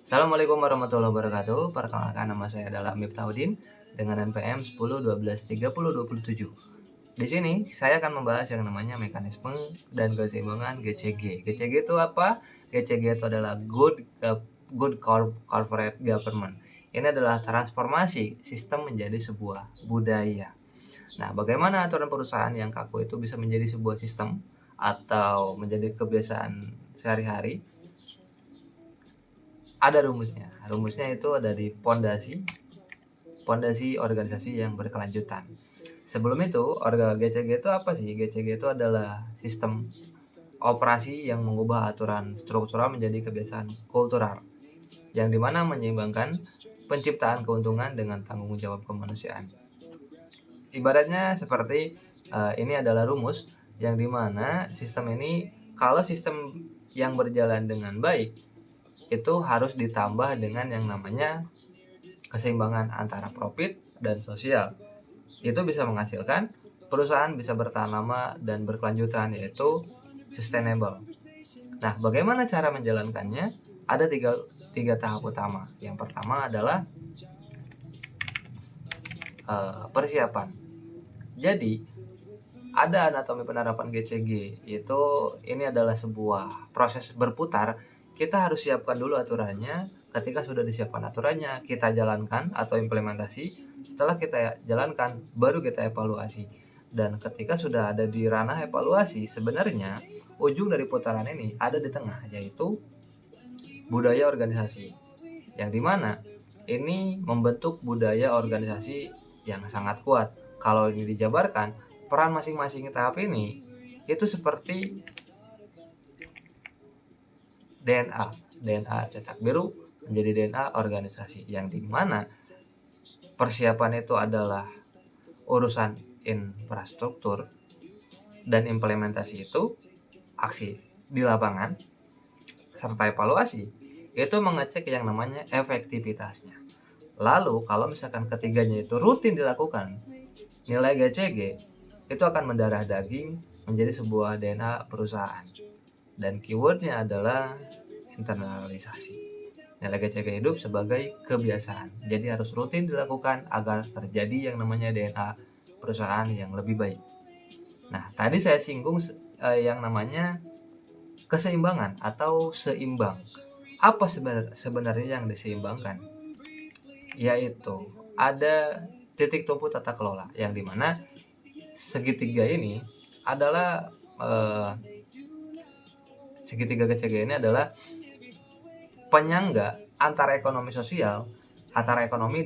Assalamualaikum warahmatullahi wabarakatuh. Perkenalkan, nama saya adalah Miftahudin dengan NPM 10 12 30 27. Di sini saya akan membahas yang namanya mekanisme dan keseimbangan GCG. GCG itu apa? GCG itu adalah Good Corporate Government. Ini adalah transformasi sistem menjadi sebuah budaya. Nah, bagaimana aturan perusahaan yang kaku itu bisa menjadi sebuah sistem atau menjadi kebiasaan sehari-hari? Ada rumusnya. Rumusnya itu ada di pondasi organisasi yang berkelanjutan. Sebelum itu, GCG itu apa sih? GCG itu adalah sistem operasi yang mengubah aturan struktural menjadi kebiasaan kultural, yang dimana menyeimbangkan penciptaan keuntungan dengan tanggung jawab kemanusiaan. Ibaratnya seperti ini adalah rumus yang dimana sistem ini, kalau sistem yang berjalan dengan baik, itu harus ditambah dengan yang namanya keseimbangan antara profit dan sosial. Itu bisa menghasilkan perusahaan bisa bertahan lama dan berkelanjutan, yaitu sustainable. Nah, bagaimana cara menjalankannya? Ada tiga tahap utama. Yang pertama adalah persiapan. Jadi, ada anatomi penerapan GCG, itu ini adalah sebuah proses berputar. Kita harus siapkan dulu aturannya. Ketika sudah disiapkan aturannya, kita jalankan atau implementasi. Setelah kita jalankan, baru kita evaluasi. Dan ketika sudah ada di ranah evaluasi, sebenarnya ujung dari putaran ini ada di tengah, yaitu budaya organisasi, yang dimana ini membentuk budaya organisasi yang sangat kuat. Kalau ini dijabarkan, peran masing-masing tahap ini itu seperti DNA cetak biru menjadi DNA organisasi, yang dimana persiapan itu adalah urusan infrastruktur dan implementasi itu aksi di lapangan, serta evaluasi itu mengecek yang namanya efektivitasnya. Lalu kalau misalkan ketiganya itu rutin dilakukan, nilai GCG itu akan mendarah daging menjadi sebuah DNA perusahaan. Dan keywordnya adalah internalisasi. Nilai GCG hidup sebagai kebiasaan. Jadi harus rutin dilakukan agar terjadi yang namanya DNA perusahaan yang lebih baik. Nah, tadi saya singgung yang namanya keseimbangan atau seimbang. Apa sebenarnya yang diseimbangkan? Yaitu ada titik tumpu tata kelola, yang dimana segitiga ini adalah segitiga GCG ini adalah penyangga antara ekonomi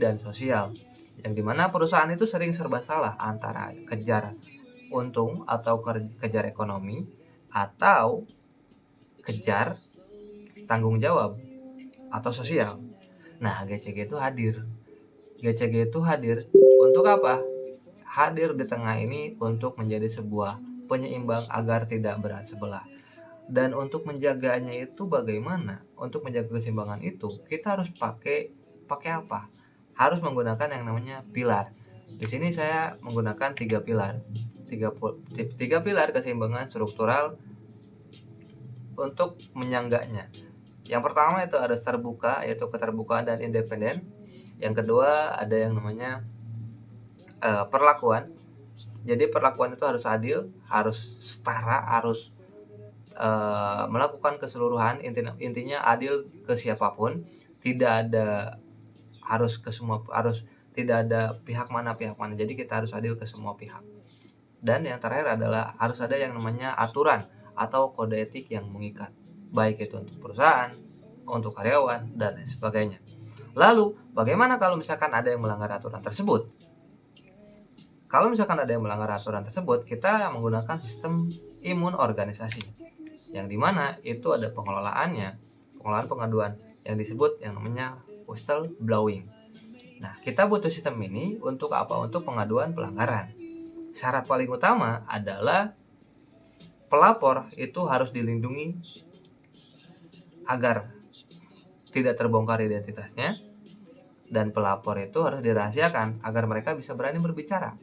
dan sosial, yang dimana perusahaan itu sering serba salah antara kejar untung atau kejar ekonomi atau kejar tanggung jawab atau sosial. Nah, GCG itu hadir. GCG itu hadir untuk apa? Hadir di tengah ini untuk menjadi sebuah penyeimbang agar tidak berat sebelah. Dan untuk menjaganya itu bagaimana? Untuk menjaga keseimbangan itu kita harus pakai apa? Harus menggunakan yang namanya pilar. Di sini saya menggunakan tiga pilar. Tiga pilar keseimbangan struktural untuk menyangganya. Yang pertama itu ada terbuka, yaitu keterbukaan dan independen. Yang kedua ada yang namanya perlakuan. Jadi perlakuan itu harus adil, harus setara, harus melakukan keseluruhan. Intinya adil ke siapapun, tidak ada tidak ada pihak mana. Jadi kita harus adil ke semua pihak. Dan yang terakhir adalah harus ada yang namanya aturan atau kode etik yang mengikat, baik itu untuk perusahaan, untuk karyawan, dan lain sebagainya. Lalu, bagaimana kalau misalkan ada yang melanggar aturan tersebut? Kalau misalkan ada yang melanggar aturan tersebut, kita menggunakan sistem imun organisasi, yang dimana itu ada pengelolaan pengaduan yang disebut yang namanya whistleblowing. Nah, kita butuh sistem ini untuk apa? Untuk pengaduan pelanggaran. Syarat paling utama adalah pelapor itu harus dilindungi agar tidak terbongkar identitasnya, dan pelapor itu harus dirahasiakan agar mereka bisa berani berbicara,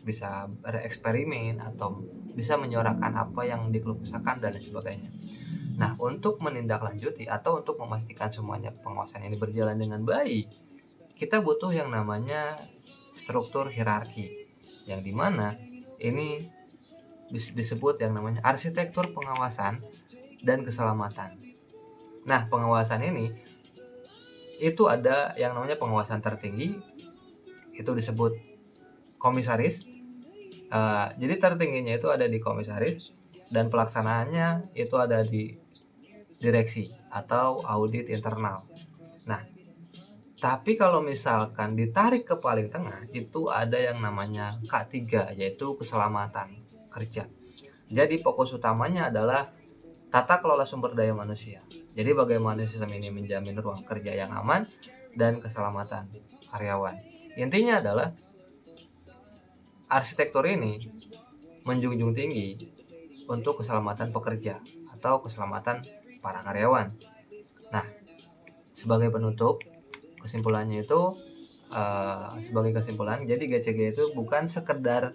bisa bereksperimen, atau bisa menyuarakan apa yang dikeluh kesahkan dan lain sebagainya. Nah, untuk menindaklanjuti atau untuk memastikan semuanya pengawasan ini berjalan dengan baik, kita butuh yang namanya struktur hierarki, yang dimana ini disebut yang namanya arsitektur pengawasan dan keselamatan. Nah, pengawasan ini itu ada yang namanya pengawasan tertinggi, itu disebut komisaris. Jadi tertingginya itu ada di komisaris dan pelaksanaannya itu ada di direksi atau audit internal. Nah, tapi kalau misalkan ditarik ke paling tengah itu ada yang namanya K3, yaitu keselamatan kerja. Jadi fokus utamanya adalah tata kelola sumber daya manusia. Jadi bagaimana sistem ini menjamin ruang kerja yang aman dan keselamatan karyawan. Intinya adalah arsitektur ini menjunjung tinggi untuk keselamatan pekerja atau keselamatan para karyawan. Nah, sebagai penutup, kesimpulannya itu sebagai kesimpulan, jadi GCG itu bukan sekedar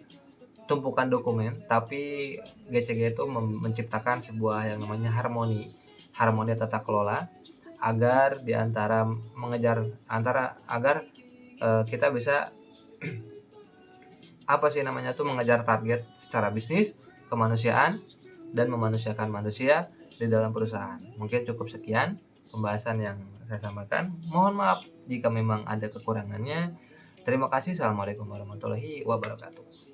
tumpukan dokumen, tapi GCG itu menciptakan sebuah yang namanya harmoni tata kelola agar kita bisa mengejar target secara bisnis, kemanusiaan, dan memanusiakan manusia di dalam perusahaan. Mungkin cukup sekian pembahasan yang saya sampaikan. Mohon maaf jika memang ada kekurangannya. Terima kasih. Assalamualaikum warahmatullahi wabarakatuh.